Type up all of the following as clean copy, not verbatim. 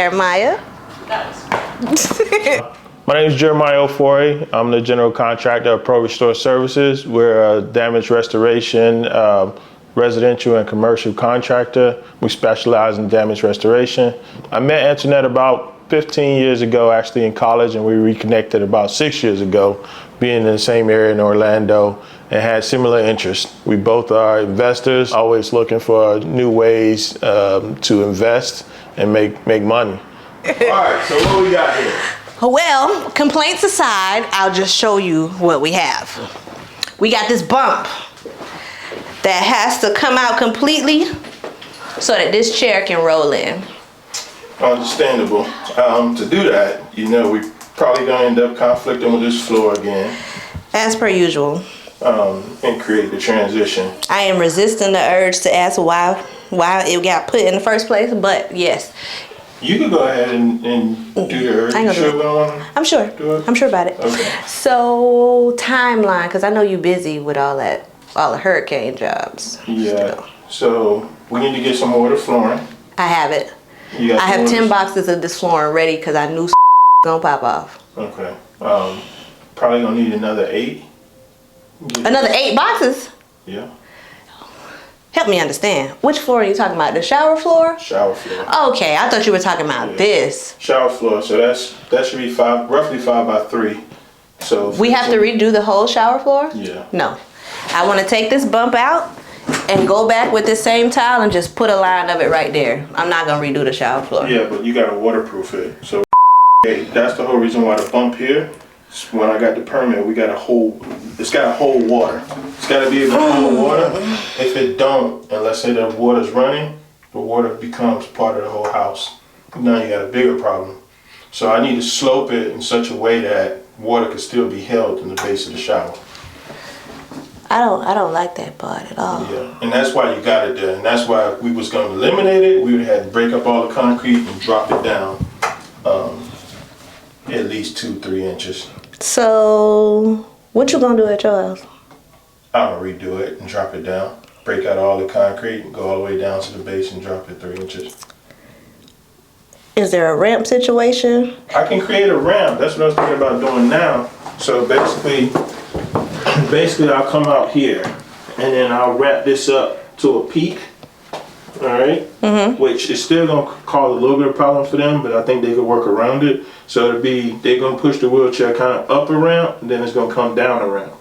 Jeremiah. My name is Jeremiah Ofori. I'm the general contractor of Pro Restore Services. We're a damage restoration, residential and commercial contractor. We specialize in damage restoration. I met Antoinette about 15 years ago, actually in college, and we reconnected about 6 years ago, being in the same area in Orlando, and had similar interests. We both are investors, always looking for new ways to invest and make money. All right, so what we got here? Well, complaints aside, I'll just show you what we have. We got this bump that has to come out completely so that this chair can roll in. Understandable. To do that, we probably gonna end up conflicting with this floor again. As per usual. And create the transition. I am resisting the urge to ask why it got put in the first place, but yes. You could go ahead and do the urge. I'm sure. I'm sure about it. Okay. So timeline, because I know you're busy with all the hurricane jobs. Yeah. So we need to get some more of the flooring. I have it. I have 10 boxes of this flooring ready because I knew gonna pop off. Okay. Probably gonna need another 8. Another 8 boxes? Yeah. Help me understand. Which floor are you talking about? The shower floor? Shower floor. Okay, I thought you were talking about this. Shower floor. So that should be roughly 5 by 3. So we have to redo the whole shower floor? Yeah. No. I want to take this bump out and go back with this same tile and just put a line of it right there. I'm not gonna redo the shower floor. Yeah, but you gotta waterproof it. So that's the whole reason why the bump here. When I got the permit, it's got to hold water. It's got to be able to hold water. If it don't, and let's say the water's running, the water becomes part of the whole house. Now you got a bigger problem. So I need to slope it in such a way that water can still be held in the base of the shower. I don't like that part at all. Yeah, and that's why you got it there. And that's why we was going to eliminate it. We would have had to break up all the concrete and drop it down at least 2-3 inches. So, what you gonna do at your house? I'm gonna redo it and drop it down. Break out all the concrete and go all the way down to the base and drop it 3 inches. Is there a ramp situation? I can create a ramp. That's what I was thinking about doing now. So basically I'll come out here and then I'll wrap this up to a peak. All right, which is still gonna cause a little bit of problem for them, but I think they could work around it. So they're gonna push the wheelchair kind of up a ramp, and then it's gonna come down a ramp.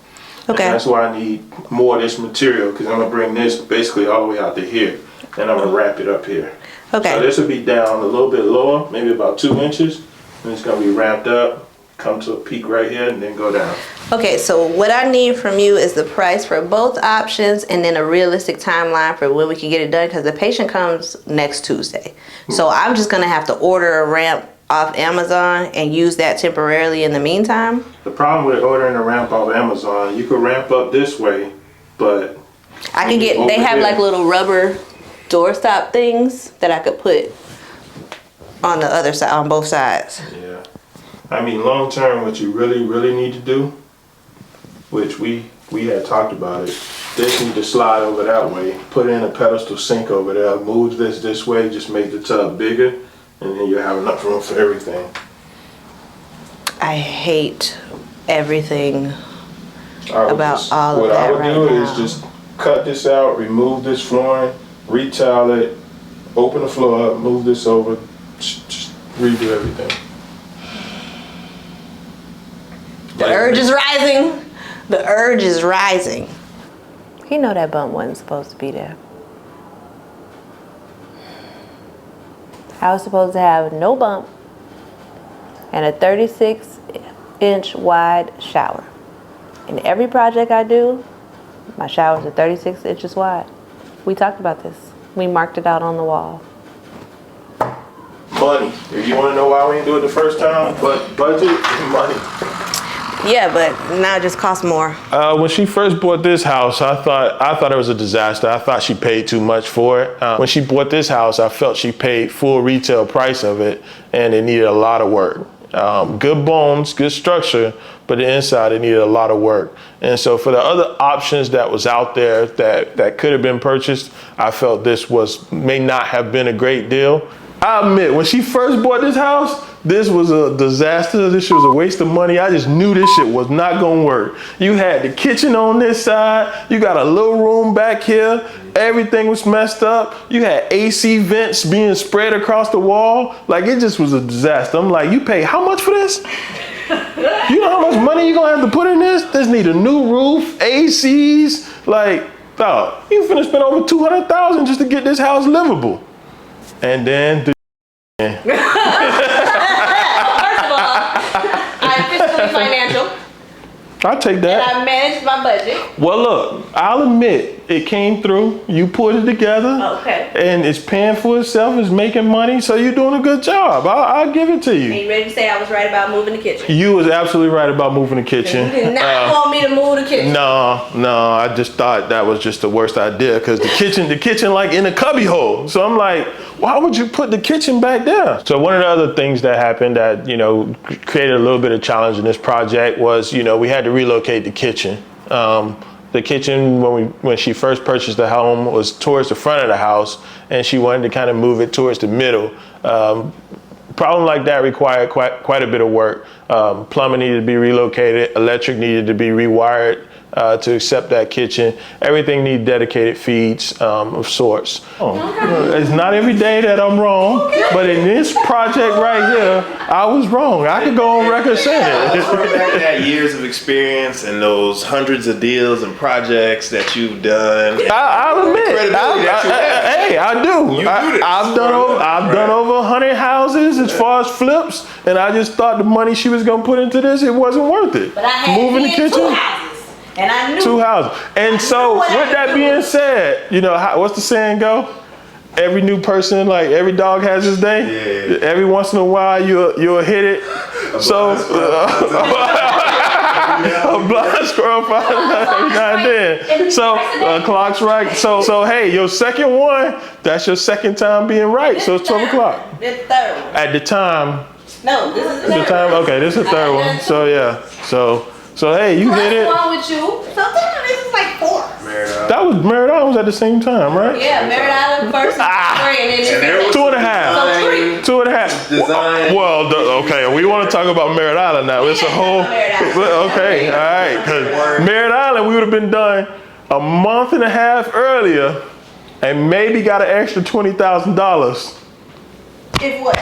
Okay. And that's why I need more of this material, because I'm gonna bring this basically all the way out to here, and I'm gonna wrap it up here. Okay. So this will be down a little bit lower, maybe about 2 inches, and it's gonna be wrapped up, come to a peak right here, and then go down. Okay, so what I need from you is the price for both options and then a realistic timeline for when we can get it done, because the patient comes next Tuesday. So I'm just gonna have to order a ramp off Amazon and use that temporarily in the meantime. The problem with ordering a ramp off Amazon, you could ramp up this way, but I can get, they have like little rubber doorstop things that I could put on the other side, on both sides. Yeah. I mean, long term, what you really, really need to do, which we had talked about it, this need to slide over that way, put in a pedestal sink over there, move this way, just make the tub bigger, and then you have enough room for everything. I hate everything about all of that right now. What I would do is just cut this out, remove this flooring, retile it, open the floor up, move this over, just redo everything. The urge is rising. The urge is rising. You know that bump wasn't supposed to be there. I was supposed to have no bump and a 36-inch wide shower. In every project I do, my showers are 36 inches wide. We talked about this. We marked it out on the wall. Money. If you want to know why we didn't do it the first time, but budget and money. Yeah, but now it just costs more. When she first bought this house, I thought it was a disaster. I thought she paid too much for it. When she bought this house, I felt she paid full retail price of it, and it needed a lot of work. Good bones, good structure, but the inside, it needed a lot of work. And so for the other options that was out there that could have been purchased, I felt this may not have been a great deal. I admit, when she first bought this house, this was a disaster. This shit was a waste of money. I just knew this shit was not gonna work. You had the kitchen on this side. You got a little room back here. Everything was messed up. You had AC vents being spread across the wall. Like, it just was a disaster. I'm like, you pay how much for this? You know how much money you gonna have to put in this? This need a new roof, ACs. Like, dog, you finna spend over $200,000 just to get this house livable. And then First of all, I'm fiscally financial. I'll take And that. I managed my budget. Well, look, I'll admit it came through. You put it together. Okay. And it's paying for itself. It's making money. So you're doing a good job. I'll give it to Are you. you ready to say I was right about moving the kitchen? You was absolutely right about moving the kitchen. You did not want me to move the kitchen. No, I just thought that was just the worst idea because the kitchen like in a cubby hole. So I'm like, why would you put the kitchen back there? So one of the other things that happened that, created a little bit of challenge in this project was, we had to relocate the kitchen. The kitchen, when she first purchased the home, was towards the front of the house, and she wanted to kind of move it towards the middle. Problem like that required quite a bit of work. Plumbing needed to be relocated, electric needed to be rewired to accept that kitchen. Everything needed dedicated feeds of sorts. It's not every day that I'm wrong, but in this project right here, I was wrong. I could go on record saying it. Looking back at that years of experience and those hundreds of deals and projects that you've done. I'll admit, hey, I do. I've done over 100 houses as far as flips, and I just thought the money she was gonna put into this, it wasn't worth it. But I had moving the kitchen. 2 houses. And I knew. 2 houses. And so, with that being said, what's the saying go? Every new person, like every dog has his day. Yeah. Every once in a while, you'll hit it. A blind squirrel every now and then. So clock's right. So hey, your second one, that's your second time being right. So it's 12 o'clock. The third one. At the time. No, this is the third time. Okay, this is the third one. So yeah. So hey, you hit it. What's wrong with you? Sometimes this is like 4. That was Merritt Island was at the same time, right? Yeah, Merritt Island first, and then 2.5. So 3. 2.5. Design. Well, okay, we want to talk about Merritt Island now. It's a whole. Okay, all right. Because Merritt Island, we would have been done a month and a half earlier, and maybe got an extra $20,000. If what?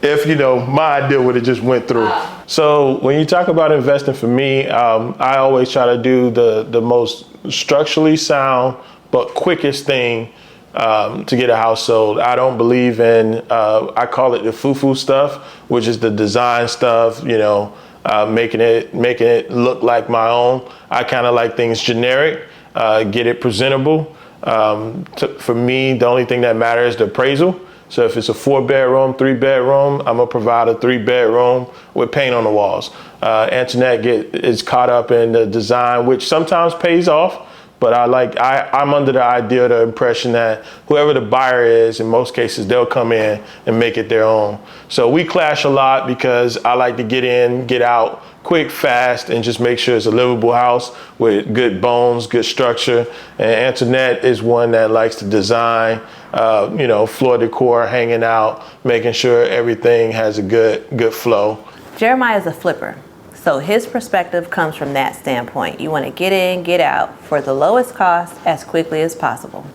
If my idea would have just went through. So when you talk about investing for me, I always try to do the most structurally sound but quickest thing to get a house sold. I don't believe in, I call it the foo-foo stuff, which is the design stuff, making it look like my own. I kind of like things generic, get it presentable. For me, the only thing that matters is the appraisal. So if it's a 4-bedroom, 3-bedroom, I'm gonna provide a 3-bedroom with paint on the walls. Antoinette is caught up in the design, which sometimes pays off, but I'm under the idea, the impression that whoever the buyer is, in most cases, they'll come in and make it their own. So we clash a lot because I like to get in, get out, quick, fast, and just make sure it's a livable house with good bones, good structure. And Antoinette is one that likes to design, floor decor, hanging out, making sure everything has a good flow. Jeremiah is a flipper, so his perspective comes from that standpoint. You want to get in, get out for the lowest cost as quickly as possible.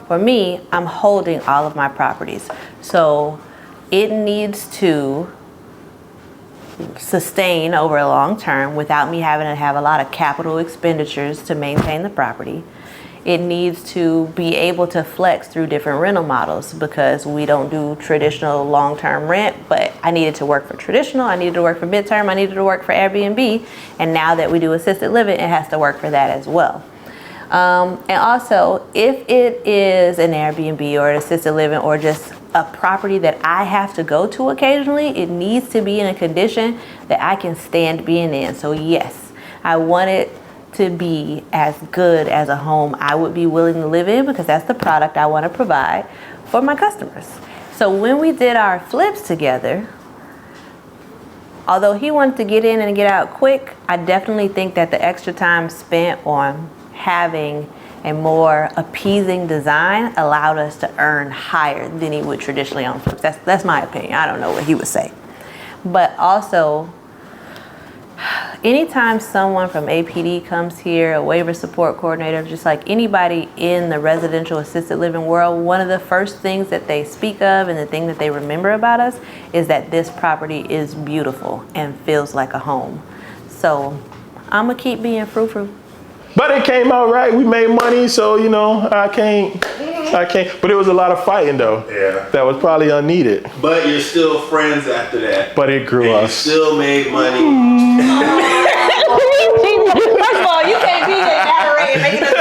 For me, I'm holding all of my properties, so it needs to sustain over a long term without me having to have a lot of capital expenditures to maintain the property. It needs to be able to flex through different rental models because we don't do traditional long-term rent, but I needed to work for traditional, I needed to work for midterm, I needed to work for Airbnb, and now that we do assisted living, it has to work for that as well. And also, if it is an Airbnb or an assisted living or just a property that I have to go to occasionally, it needs to be in a condition that I can stand being in. So yes, I want it to be as good as a home I would be willing to live in because that's the product I want to provide for my customers. So when we did our flips together, although he wanted to get in and get out quick, I definitely think that the extra time spent on having a more appeasing design allowed us to earn higher than he would traditionally on flips. That's my opinion. I don't know what he would say. But also, anytime someone from APD comes here, a waiver support coordinator, just like anybody in the residential assisted living world, one of the first things that they speak of and the thing that they remember about us is that this property is beautiful and feels like a home. So I'm gonna keep being frou-frou. But it came out right. We made money, so you know I can't. But it was a lot of fighting though. Yeah. That was probably unneeded. But you're still friends after that. But it grew And you us. still made money. First of all, you can't be in Monterey and making us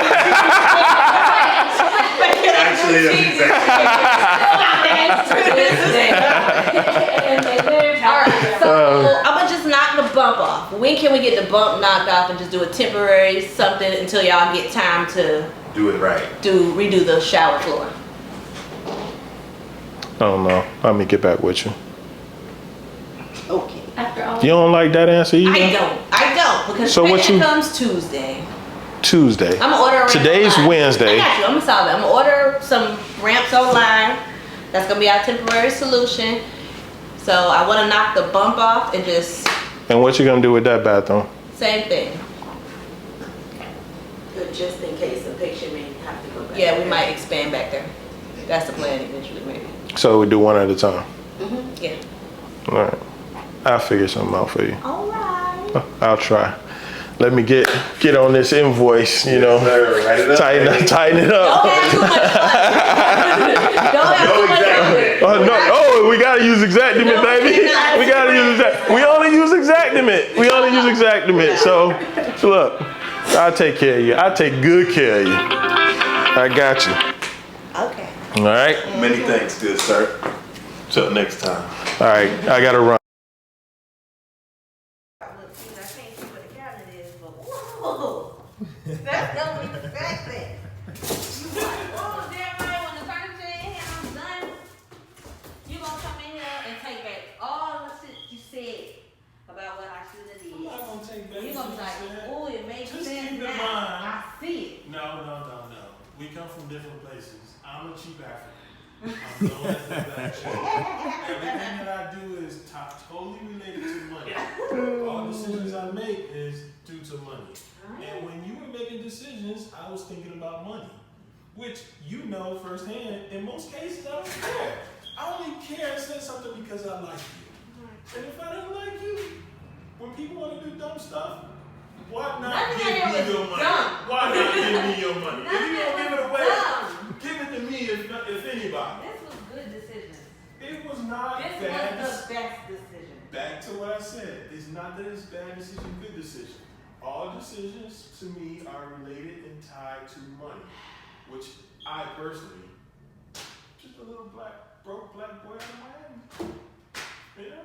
Actually, that's All right, so I'm gonna just knock the bump off. When can we get the bump knocked off and just do a temporary something until y'all get time to do it right. redo the shower floor? I don't know. Let me get back with you. Okay. After all. You don't like that answer either? I don't because So what payment you- comes Tuesday. Tuesday. I'm gonna order a ramp Today's online. Wednesday. I got you. I'm gonna solve it. I'm gonna order some ramps online. That's gonna be our temporary solution. So I want to knock the bump off and just And what you gonna do with that bathroom? same thing. But just in case a patient may have to go back. Yeah, we might expand back there. That's the plan eventually, maybe. So we do one at a time. Yeah. All right. I'll figure something out for you. All right. I'll try. Let me get on this invoice, you know. Sir, write it up. Tighten it up. Don't have too much fun. Don't have too much fun. No, we gotta use Exactimate, No, baby. we're not. We gotta use Exactimate. We only use Exactimate. So, look, I'll take care of you. I'll take good care of you. I got you. Okay. All right? Many thanks, good sir. Till next time. All right, I gotta run. I can't see what the cabinet is, but whoa. That's gonna be disgusting. Oh, damn right. When the furniture in here, I'm done. You gonna come in here and take back all the shit you said about what I should have did. I'm not gonna take back You gonna be what you like, said. oh, it makes Just sense keep in now. mind. I see it. No. We come from different places. I'm a cheap African. I'm known as the black sheep. Everything that I do is totally related to money. All decisions I make is due to money. And when you were making decisions, I was thinking about money. Which you know firsthand, in most cases I don't care. I only care and say something because I like you. And if I don't like you, when people want to do dumb stuff, why not Nothing give in me there was your money? dumb. Why not give me your money? If you Nothing don't give it was away, dumb. give it to me if anybody. This was good decisions. It was not This bad. was the best decision. Back to what I said. It's not that it's bad decision, good decision. All decisions to me are related and tied to money, which I personally, just a little broke black boy out of Miami. Yeah.